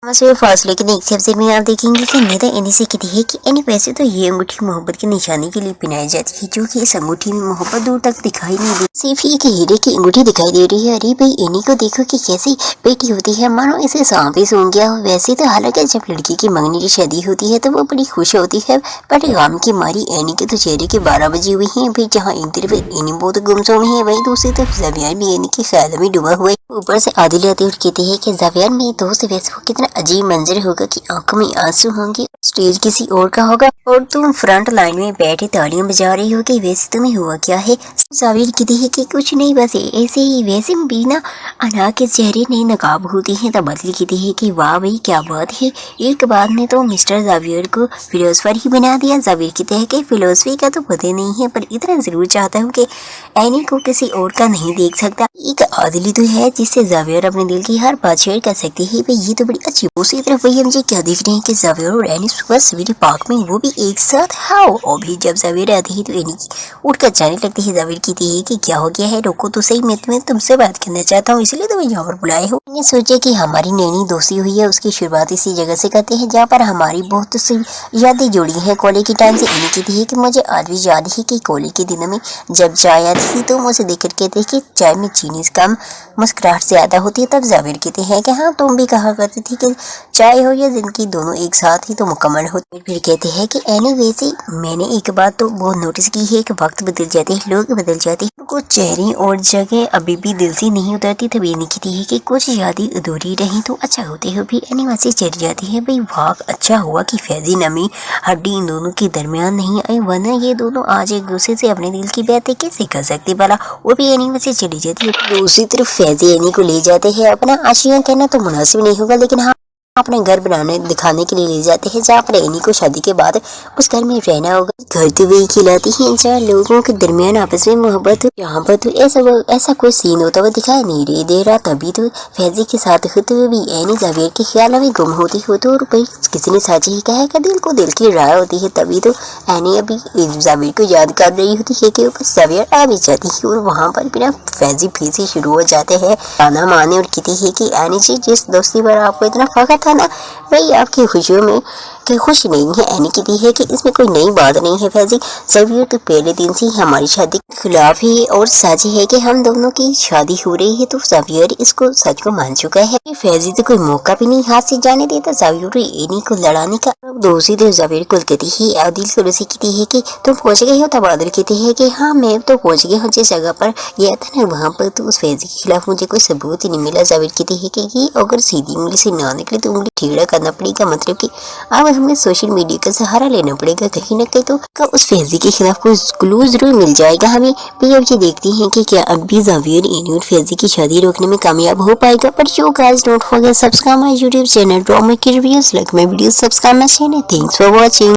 सिर्फ फासले के नेक्स्ट एपिसोड में आप देखेंगे कि निदा एनी से कहती है कि एनी वैसे तो ये अंगूठी मोहब्बत की निशानी के लिए पहनाई जाती है, जो कि इस अंगूठी में मोहब्बत दूर तक दिखाई नहीं दी, सिर्फ एक हीरे की अंगूठी दिखाई दे रही है। अरे भाई एनी को देखो कि कैसी बेटी होती है, मानो इसे सांप ही सूंघ गया हो। वैसे तो हालांकि जब लड़की की मंगनी की शादी होती है तो वो बड़ी खुश होती है, बट गाम की मारी एनी के तो चेहरे के 12 बजे हुए हैं। भाई जहाँ एक तरफ एनी बहुत गुमसुम है, वही दूसरी तरफ ज़ावियार भी एनी के ख्याल में डूबा हुआ है। ऊपर से आदिल आते और कहते हैं कि ज़ावियार मेरे दोस्त वैसे वो कितना अजीब मंजर होगा कि आंखों में आंसू होंगे, स्टेज किसी और का होगा और तुम फ्रंट लाइन में बैठे तालियां बजा रही होगी। वैसे तुम्हें हुआ क्या है? ज़ावियार कहती है कि कुछ नहीं, बस ऐसे ही। वैसे बिना अना के चेहरे नहीं नकाब होती हैं। तब आदिल कहती है कि वाह भाई क्या बात है, एक बात ने तो मिस्टर ज़ावियार को फिलोसफर ही बना दिया। ज़ावियार कहते हैं कि फिलोसफी का तो पता नहीं है, पर इतना जरूर चाहता हूँ कि एनी को किसी और का नहीं देख सकता। एक आदिल तो है जिससे ज़ावियार अपने दिल की हर बात शेयर कर सकती है। भाई ये तो बड़ी अच्छी। दूसरी तरफ वही मुझे क्या देख रहे हैं कि ज़ावियार और एनी सुबह सवेरे पार्क में, वो भी एक साथ। हाँ, और भी जब ज़ावियार आती है तो एनी उठकर जाने लगती है। ज़ावियार कहती है कि क्या हो गया है, रोको तो सही, मैं तुमसे बात करना चाहता हूँ, इसलिए तुम्हें यहाँ पर बुलाए हो। मैंने सोचा कि हमारी नैनी दोस्ती हुई है, उसकी शुरुआत इसी जगह से करते हैं जहाँ पर हमारी बहुत सी यादें जुड़ी हैं कॉलेज के टाइम से। एनी कहती है कि मुझे आज भी याद है कि कॉलेज के दिनों में जब चाय आती थी तो मुझे देखकर कहते कि चाय में चीनी कम मुस्कुराहट ज्यादा होती है। तब ज़ावियार कहते हैं कि हाँ, तुम भी कहा करती थी कि चाय हो या जिंदगी दोनों एक साथ ही तो मुकम्मल होती। फिर कहते हैं कि एनी वैसे मैंने एक बात तो बहुत नोटिस की है कि वक्त बदल जाते हैं, लोग बदल जाते हैं, कुछ चेहरे और जगह अभी भी दिल से नहीं उतरती। तब एनी कहती है कि कुछ यादें अधूरी रही तो अच्छा होते हो भी। एनी वहाँ से चली जाती है। भाई वाह, अच्छा हुआ कि फैजी नमी हड्डी इन दोनों के दरमियान नहीं आई, वरना ये दोनों आज एक दूसरे से अपने दिल की बातें कैसे कर सकते भला। वो भी एनी वहाँ से चली जाती है। दूसरी तरफ फैजी एनी को ले जाते हैं। अपना आशिया कहना तो मुनासिब नहीं होगा, लेकिन हाँ अपने घर बनाने दिखाने के लिए ले जाते हैं, जहाँ पर एनी को शादी के बाद उस घर में रहना होगा। घर तो वही खिलाती है जहाँ लोगों के दरमियान आपस में मोहब्बत हो। यहाँ पर तो ऐसा कोई सीन होता हुआ दिखाई नहीं दे रहा। तभी तो फैजी के साथ होते हुए भी एनी ज़ावियार के ख्याल में गुम होती हो, तो भाई किसी ने सच ही कहा कि दिल को दिल की राय होती है। तभी तो एनी अभी ज़ावियार को याद कर रही होती है कि ऊपर ज़ावियार आ भी जाती है और वहाँ पर बिना फैजी फिर से शुरू हो जाते हैं ताना मारने और कहती है कि एनी जी, जिस दोस्ती पर आपको इतना फख्र था ना, वही आपकी खुशियों में कि खुशी नहीं है। एनी कहती है कि इसमें कोई नई बात नहीं है फैजी, ज़ावियार तो पहले दिन से ही हमारी शादी के खिलाफ है और सच है कि हम दोनों की शादी हो रही है, तो ज़ावियार इसको सच को मान चुका है। फैजी तो कोई मौका भी नहीं हाथ से जाने देता ज़ावियार एनी को लड़ाने का। दूसरी तरफ ज़ावियार को कहती है, आदिल को कहती है कि तुम पहुंच गए हो। तब आदिल कहती है कि हाँ, मैं तो पहुंच गया हूँ जिस जगह पर गया था ना, वहाँ पर तो उस फैजी के खिलाफ मुझे कोई सबूत ही नहीं मिला। ज़ावियार कहती है कि ये अगर सीधी उंगली से ना निकले तो उंगली टेढ़ा करना पड़ेगा, मतलब कि अब हमें सोशल मीडिया का सहारा लेना पड़ेगा। कहीं ना कहीं तो उस फैजी के खिलाफ कोई क्लू जरूर मिल जाएगा हमें। भी अब ये देखती हैं कि क्या अब भी ज़ावियार एनी और फैजी की शादी रोकने में कामयाब हो पाएगा। पर जो guys, don't forget subscribe my YouTube channel drama की reviews, like my videos, subscribe my channel. Thanks for watching.